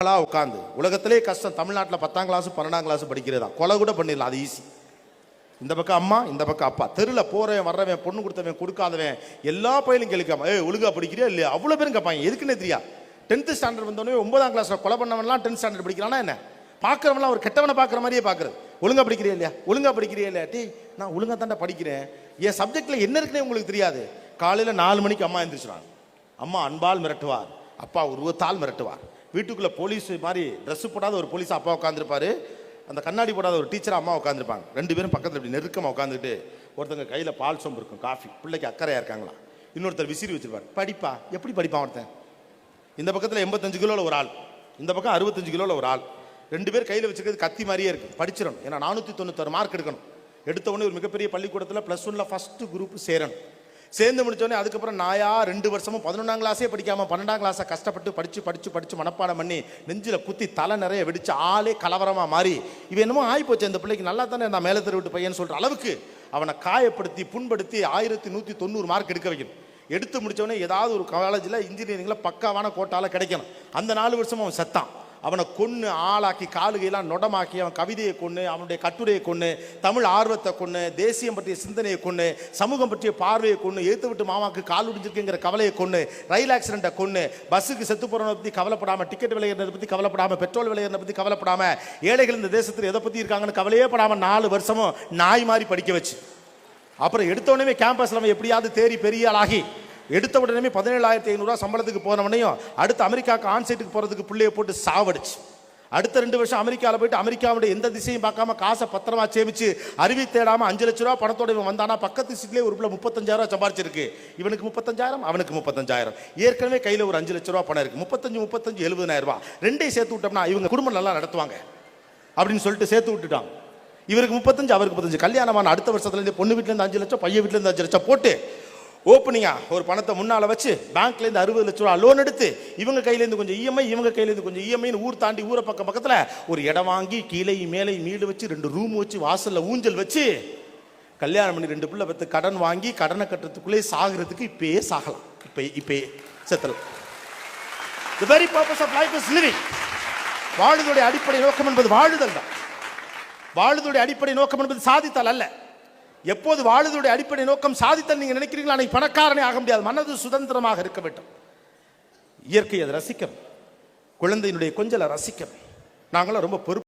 உட்காந்து உலகத்திலே கஷ்டம். தமிழ்நாட்டில் 10ஆம் கிளாஸ் 12ஆம் கிளாஸ் படிக்கிறதா, கொலை கூட பண்ணிடலாம், அது ஈஸி. இந்த பக்கம் அம்மா, இந்த பக்கம் அப்பா, தெருவில் போறவன் வர்றவன், பொண்ணு கொடுத்தவன் கொடுக்காதவன் எல்லா பயிலும் கேட்காம ஒழுங்கா படிக்கிறியா இல்லையா அவ்வளோ பேரும் கேட்பாங்க. எதுக்குன்னு தெரியா? 10th ஸ்டாண்டர்ட் வந்தோடனே 9ஆம் கிளாஸ்ல கொலை பண்ணவன்லாம் 10th ஸ்டாண்டர்ட் படிக்கிறானா என்ன? பார்க்குறவன்லாம் ஒரு கெட்டவனை பார்க்குற மாதிரியே பார்க்குறது. ஒழுங்கா படிக்கிறியா இல்லையா, ஒழுங்கா படிக்கிறியா இல்லையா? டீ நான் ஒழுங்கா தாண்டா படிக்கிறேன், என் சப்ஜெக்ட்ல என்ன இருக்குன்னே உங்களுக்கு தெரியாது. காலையில் 4 மணிக்கு அம்மா எழுந்திரிச்சிடுவாங்க. அம்மா அன்பால் மிரட்டுவார், அப்பா உருவத்தால் மிரட்டுவார். வீட்டுக்குள்ள போலீஸ் மாதிரி ட்ரெஸ் போடாத ஒரு போலீஸ் அப்பா உட்காந்துருப்பாரு, அந்த கண்ணாடி போடாத ஒரு டீச்சர் அம்மா உட்காந்துருப்பாங்க. 2 பேரும் பக்கத்தில் இப்படி நெருக்கமாக உட்காந்துட்டு, ஒருத்தங்க கையில் பால் சொம்பு இருக்கும், காஃபி, பிள்ளைக்கு அக்கறையாக இருக்காங்களா, இன்னொருத்தர் விசிறி வச்சிருப்பார். படிப்பா, எப்படி படிப்பான் ஒருத்தன்? இந்த பக்கத்தில் 85 கிலோவில் ஒரு ஆள், இந்த பக்கம் 65 கிலோவில் ஒரு ஆள். 2 பேர் கையில் வச்சுக்கிறது கத்தி மாதிரியே இருக்கு. படிச்சிடணும், ஏன்னா 496 மார்க் எடுக்கணும். எடுத்த உடனே ஒரு மிகப்பெரிய பள்ளிக்கூடத்தில் +1 ஃபர்ஸ்ட் குரூப் சேரணும். சேர்ந்து முடிச்சோடனே அதுக்கப்புறம் நாயா 2 வருஷமும் 11ஆம் கிளாஸே படிக்காம 12ஆம் கிளாஸை கஷ்டப்பட்டு படிச்சு மனப்பாடம் பண்ணி நெஞ்சில குத்தி தலை நிறைய வெடிச்சு ஆளே கலவரமா மாறி, இவன் என்னமோ ஆயிப்போச்சு, இந்த பிள்ளைக்கு நல்லா தானே நான் மேலே தெரு விட்டு பையன் சொல்ற அளவுக்கு அவனை காயப்படுத்தி புண்படுத்தி 1190 மார்க் எடுக்க வைக்கணும். எடுத்து முடிச்சவனே ஏதாவது ஒரு காலேஜில் இன்ஜினியரிங்ல பக்காவான கோட்டால கிடைக்கணும். அந்த 4 வருஷமும் அவன் செத்தான். அவனை கொன்று ஆளாக்கி காலுகையெல்லாம் நொடமாக்கி அவன் கவிதையை கொன்று, அவனுடைய கட்டுரையை கொன்று, தமிழ் ஆர்வத்தை கொன்று, தேசியம் பற்றிய சிந்தனையை கொன்று, சமூகம் பற்றிய பார்வையை கொன்று, எழுத்து விட்டு மாமாவுக்கு கால் உடிஞ்சிருக்குங்கிற கவலையை கொன்று, ரயில் ஆக்சிடென்ட்டை கொன்று, பஸ்ஸுக்கு செத்து போறதை பற்றி கவலைப்படாமல், டிக்கெட் விலையிறதை பற்றி கவலைப்படாமல், பெட்ரோல் விலையிறதை பற்றி கவலைப்படாமல், ஏழைகள் இந்த தேசத்தில் எதை பற்றி இருக்காங்கன்னு கவலையே படாமல் 4 வருஷமும் நாய் மாதிரி படிக்க வச்சு, அப்புறம் எடுத்த உடனே கேம்பஸ்ல அவன் எப்படியாவது தேறி பெரிய ஆளாகி, எடுத்த உடனே 17,500 சம்பளத்துக்கு போனவனையும் அடுத்து அமெரிக்காவுக்கு ஆன்சைட்டுக்கு போகிறதுக்கு பிள்ளையை போட்டு சாவடிச்சு, அடுத்த 2 வருஷம் அமெரிக்காவில் போயிட்டு அமெரிக்காவுடைய எந்த திசையும் பார்க்காம காசை பத்திரமா சேமிச்சு அருவி தேடாமல் 5 லட்ச ரூபா பணத்தோட இவன் வந்தானா பக்கத்து சீட்லேயே ஒரு பிள்ளை 35,000 சம்பாரிச்சிருக்கு. இவனுக்கு 35,000, அவனுக்கு 35,000. ஏற்கனவே கையில் ஒரு 5 லட்ச ரூபா பணம் இருக்கு. 35 70,000 ரூபா ரெண்டையும் சேர்த்து விட்டோம்னா இவங்க குடும்பம் நல்லா நடத்துவாங்க அப்படின்னு சொல்லிட்டு சேர்த்து விட்டுட்டாங்க. இவருக்கு 35, அவருக்கு 35. கல்யாணமான அடுத்த வருஷத்துலேருந்து பொண்ணு வீட்டிலேருந்து 5 லட்சம், பையன் வீட்டிலேருந்து 5 லட்சம் போட்டு ஓப்பனிங்கா ஒரு பணத்தை முன்னால வச்சு பேங்க்லேருந்து 60 லட்ச ரூபா லோன் எடுத்து இவங்க கையிலேருந்து கொஞ்சம் இஎம்ஐ, இவங்க கையிலேருந்து கொஞ்சம் இஎம்ஐன்னு ஊர் தாண்டி ஊரை பக்கத்தில் ஒரு இடம் வாங்கி கீழே மேலே மீடு வச்சு 2 ரூம் வச்சு வாசல்ல ஊஞ்சல் வச்சு கல்யாணம் பண்ணி 2 பிள்ளை பத்து கடன் வாங்கி கடனை கட்டுறதுக்குள்ளே சாகிறதுக்கு இப்பயே சாகலாம். இப்பயே செத்தலாம். The very purpose of life is living. வாழுதோடைய அடிப்படை நோக்கம் என்பது வாழுதல் தான். வாழுதோடைய அடிப்படை நோக்கம் என்பது சாதித்தல் அல்ல. எப்போது வாழுதோடைய அடிப்படை நோக்கம் சாதித்தல் நீங்க நினைக்கிறீங்களா, அன்னைக்கு பணக்காரனே ஆக முடியாது. மனது சுதந்திரமாக இருக்க வேண்டும். இயற்கையை அதை ரசிக்கணும், குழந்தையினுடைய கொஞ்சலை ரசிக்கணும். நாங்களாம் ரொம்ப பொறுப்பு